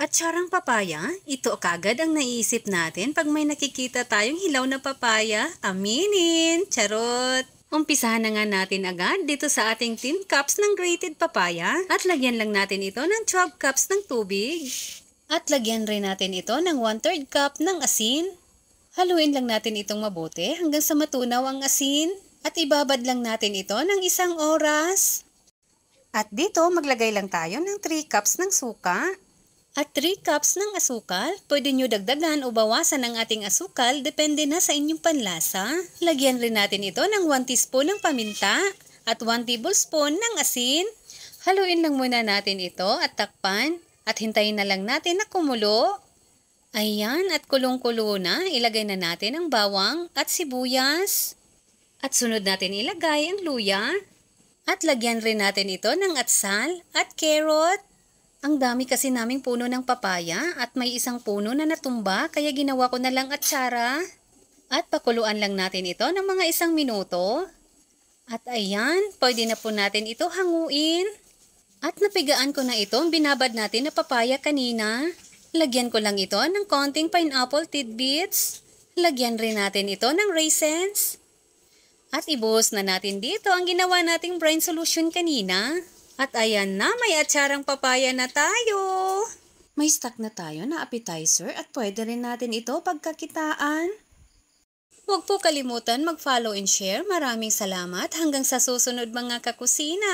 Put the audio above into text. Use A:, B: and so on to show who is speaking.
A: At syarang papaya, ito kagad ang naiisip natin pag may nakikita tayong hilaw na papaya. Aminin! Charot! Umpisahan na nga natin agad dito sa ating 10 cups ng grated papaya at lagyan lang natin ito ng 12 cups ng tubig. At lagyan rin natin ito ng 1/3 cup ng asin. Haluin lang natin itong mabuti hanggang sa matunaw ang asin at ibabad lang natin ito ng 1 oras. At dito maglagay lang tayo ng 3 cups ng suka. At 3 cups ng asukal, pwede nyo dagdagan o bawasan ang ating asukal depende na sa inyong panlasa. Lagyan rin natin ito ng 1 teaspoon ng paminta at 1 tablespoon ng asin. Haluin lang muna natin ito at takpan at hintayin na lang natin na kumulo. Ayan, at kulong-kulo na, ilagay na natin ang bawang at sibuyas. At sunod natin ilagay ang luya. At lagyan rin natin ito ng atsal at carrot. Ang dami kasi naming puno ng papaya at may isang puno na natumba kaya ginawa ko na lang atsara. At pakuluan lang natin ito ng mga 1 minuto. At ayan, pwede na po natin ito hanguin. At napigaan ko na itong binabad natin na papaya kanina. Lagyan ko lang ito ng konting pineapple tidbits. Lagyan rin natin ito ng raisins. At ibuhos na natin dito ang ginawa nating brine solution kanina. At ayan na, may atsarang papaya na tayo. May stock na tayo na appetizer at pwede rin natin ito pagkakitaan. Huwag po kalimutan mag-follow and share. Maraming salamat hanggang sa susunod mga kakusina.